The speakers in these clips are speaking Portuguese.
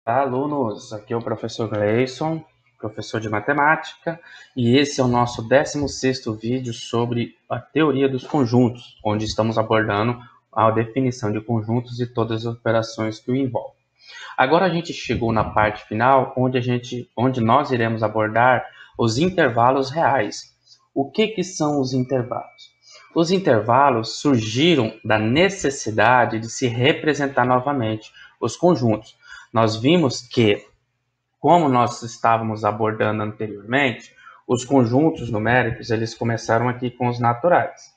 Olá, alunos, aqui é o professor Gleison, professor de matemática, e esse é o nosso 16º vídeo sobre a teoria dos conjuntos, onde estamos abordando a definição de conjuntos e todas as operações que o envolvem. Agora a gente chegou na parte final, onde nós iremos abordar os intervalos reais. O que são os intervalos? Os intervalos surgiram da necessidade de se representar novamente os conjuntos. Nós vimos que, como nós estávamos abordando anteriormente, os conjuntos numéricos eles começaram aqui com os naturais,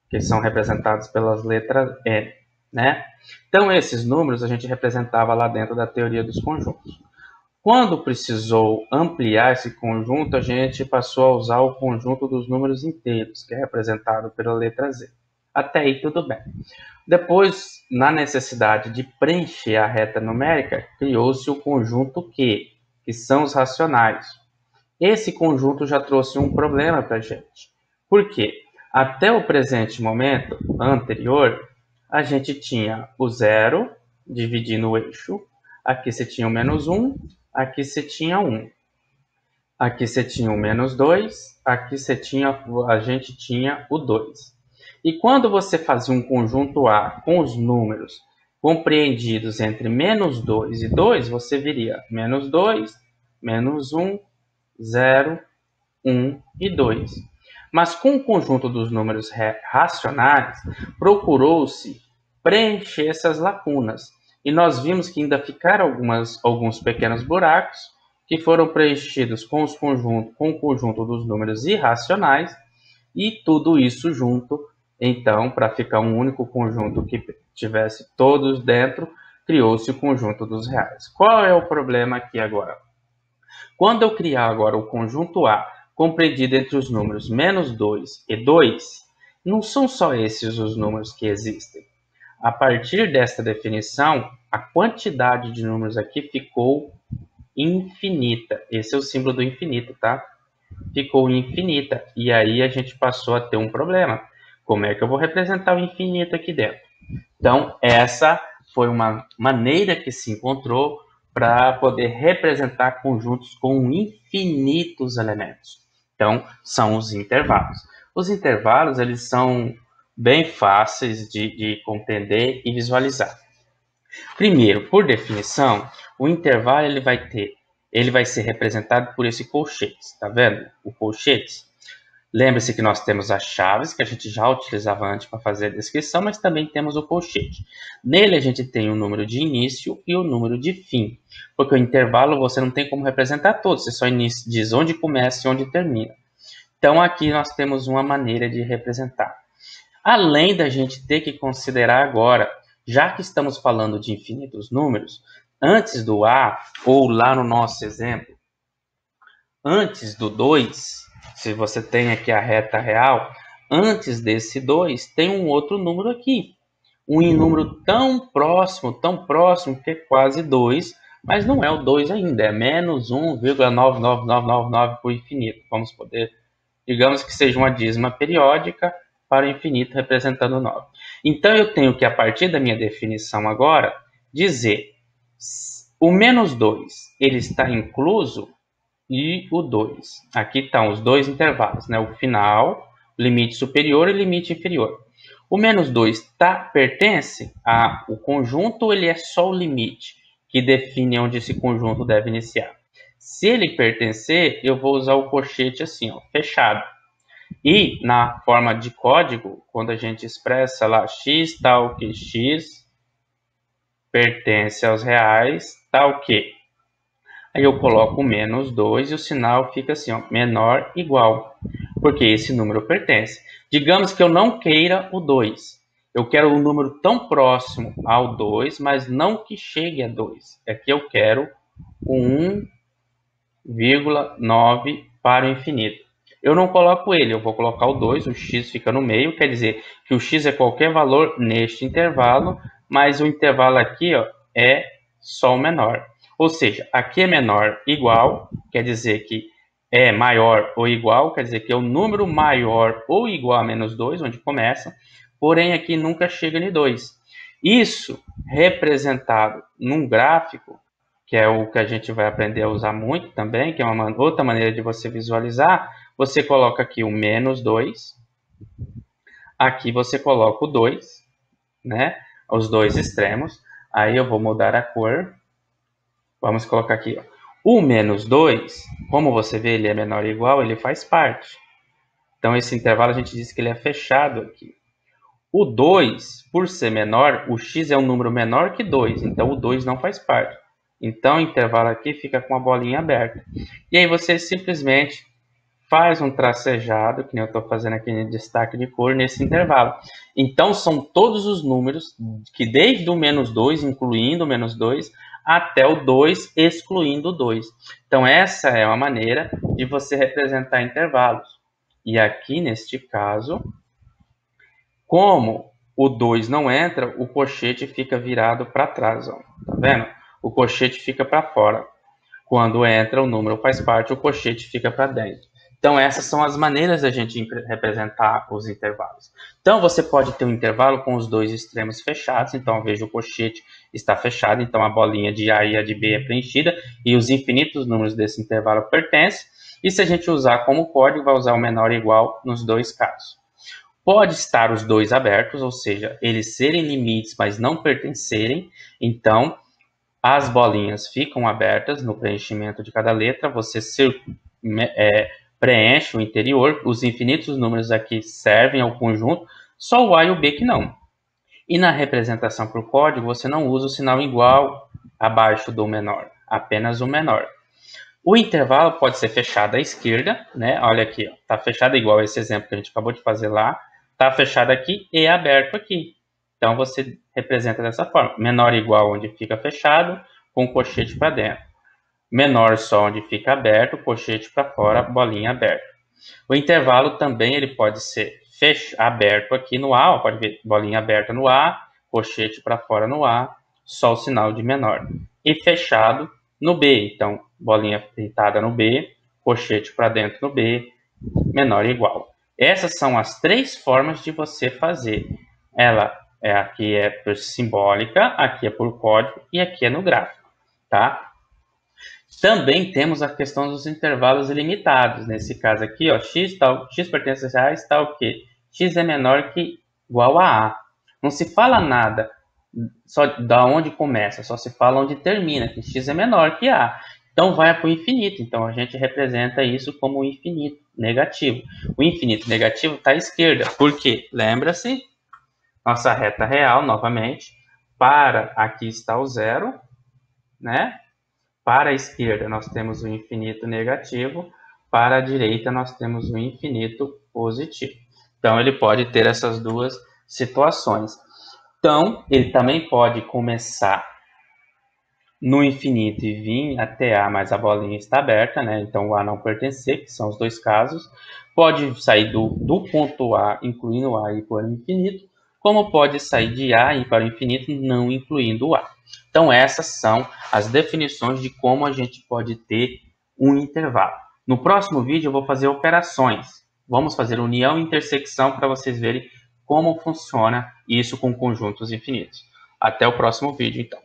que são representados pelas letras N, né? Então, esses números a gente representava lá dentro da teoria dos conjuntos. Quando precisou ampliar esse conjunto, a gente passou a usar o conjunto dos números inteiros, que é representado pela letra Z. Até aí tudo bem. Depois, na necessidade de preencher a reta numérica, criou-se o conjunto Q, que são os racionais. Esse conjunto já trouxe um problema para a gente. Por quê? Até o presente momento anterior, a gente tinha o zero dividindo o eixo. Aqui você tinha o menos 1, aqui você tinha 1. Aqui você tinha o menos 2, aqui a gente tinha o 2. E quando você fazia um conjunto A com os números compreendidos entre menos 2 e 2, você viria menos 2, menos 1, 0, 1 e 2. Mas com o conjunto dos números racionais, procurou-se preencher essas lacunas. E nós vimos que ainda ficaram alguns pequenos buracos que foram preenchidos com o conjunto dos números irracionais, e tudo isso junto. Então, para ficar um único conjunto que tivesse todos dentro, criou-se o conjunto dos reais. Qual é o problema aqui agora? Quando eu criar agora o conjunto A, compreendido entre os números menos 2 e 2, não são só esses os números que existem. A partir desta definição, a quantidade de números aqui ficou infinita. Esse é o símbolo do infinito, tá? Ficou infinita. E aí a gente passou a ter um problema. Como é que eu vou representar o infinito aqui dentro? Então, essa foi uma maneira que se encontrou para poder representar conjuntos com infinitos elementos. Então, são os intervalos. Os intervalos, eles são bem fáceis de compreender e visualizar. Primeiro, por definição, o intervalo ele vai ser representado por esse colchete, tá vendo? O colchete. Lembre-se que nós temos as chaves, que a gente já utilizava antes para fazer a descrição, mas também temos o colchete. Nele a gente tem o número de início e o número de fim, porque o intervalo você não tem como representar todos, você só diz onde começa e onde termina. Então aqui nós temos uma maneira de representar. Além da gente ter que considerar agora, já que estamos falando de infinitos números, antes do A, ou lá no nosso exemplo, antes do 2, se você tem aqui a reta real, antes desse 2, tem um outro número aqui. Um número tão próximo, que é quase 2, mas não é o 2 ainda, é menos 1,99999 por infinito. Vamos poder, digamos que seja uma dízima periódica para o infinito representando 9. Então eu tenho que, a partir da minha definição agora, dizer o menos 2, ele está incluso, e o 2. Aqui estão os dois intervalos, né? O final, limite superior e limite inferior. O menos 2 pertence ao conjunto ou ele é só o limite que define onde esse conjunto deve iniciar? Se ele pertencer, eu vou usar o colchete assim, ó, fechado. E na forma de código, quando a gente expressa lá x tal que x pertence aos reais, tal que. Aí eu coloco menos 2 e o sinal fica assim, ó, menor igual, porque esse número pertence. Digamos que eu não queira o 2. Eu quero um número tão próximo ao 2, mas não que chegue a 2. Aqui eu quero o 1,9 para o infinito. Eu não coloco ele, eu vou colocar o 2, o x fica no meio, quer dizer que o x é qualquer valor neste intervalo, mas o intervalo aqui, ó, é só o menor. Ou seja, aqui é menor igual, quer dizer que é maior ou igual, quer dizer que é o número maior ou igual a menos 2, onde começa, porém aqui nunca chega em 2. Isso representado num gráfico que é o que a gente vai aprender a usar muito também, que é uma outra maneira de você visualizar, você coloca aqui o menos 2, aqui você coloca o 2, né? Os dois extremos. Aí eu vou mudar a cor. Vamos colocar aqui, ó. O menos 2, como você vê, ele é menor ou igual, ele faz parte. Então, esse intervalo a gente diz que ele é fechado aqui. O 2, por ser menor, o x é um número menor que 2, então o 2 não faz parte. Então, o intervalo aqui fica com a bolinha aberta. E aí você simplesmente faz um tracejado, que nem eu estou fazendo aqui em destaque de cor, nesse intervalo. Então, são todos os números que desde o menos 2, incluindo o menos 2, até o 2, excluindo o 2. Então, essa é uma maneira de você representar intervalos. E aqui, neste caso, como o 2 não entra, o colchete fica virado para trás. Ó. Tá vendo? O colchete fica para fora. Quando entra, o número faz parte, o colchete fica para dentro. Então, essas são as maneiras da gente representar os intervalos. Então, você pode ter um intervalo com os dois extremos fechados. Então, veja, o colchete está fechado. Então, a bolinha de A e a de B é preenchida. E os infinitos números desse intervalo pertencem. E se a gente usar como código, vai usar o menor ou igual nos dois casos. Pode estar os dois abertos, ou seja, eles serem limites, mas não pertencerem. Então, as bolinhas ficam abertas no preenchimento de cada letra. Você preenche o interior. Os infinitos números aqui servem ao conjunto, só o A e o B que não. E na representação por código, você não usa o sinal igual abaixo do menor, apenas o menor. O intervalo pode ser fechado à esquerda, né? Olha aqui, está fechado igual esse exemplo que a gente acabou de fazer lá. Está fechado aqui e aberto aqui. Então, você representa dessa forma. Menor igual onde fica fechado, com o colchete para dentro. Menor só onde fica aberto, colchete para fora, bolinha aberta. O intervalo também ele pode ser aberto aqui no A, ó, pode ver bolinha aberta no A, colchete para fora no A, só o sinal de menor. E fechado no B, então bolinha deitada no B, colchete para dentro no B, menor e igual. Essas são as três formas de você fazer. Aqui é por simbólica, aqui é por código e aqui é no gráfico, tá? Também temos a questão dos intervalos ilimitados. Nesse caso aqui, ó, x pertence a reais, tal o quê? X é menor que igual a A. Não se fala nada só da onde começa, só se fala onde termina, que x é menor que A. Então vai para o infinito. Então a gente representa isso como infinito negativo. O infinito negativo está à esquerda. Por quê? Lembra-se, nossa reta real, novamente, para aqui está o zero, né? Para a esquerda nós temos o infinito negativo, para a direita nós temos o infinito positivo. Então ele pode ter essas duas situações. Então ele também pode começar no infinito e vir até A, mas a bolinha está aberta, né? Então o A não pertencer, que são os dois casos. Pode sair do ponto A, incluindo A e ir para o infinito, como pode sair de A e ir para o infinito, não incluindo o A. Então essas são as definições de como a gente pode ter um intervalo. No próximo vídeo eu vou fazer operações. Vamos fazer união e intersecção para vocês verem como funciona isso com conjuntos infinitos. Até o próximo vídeo, então.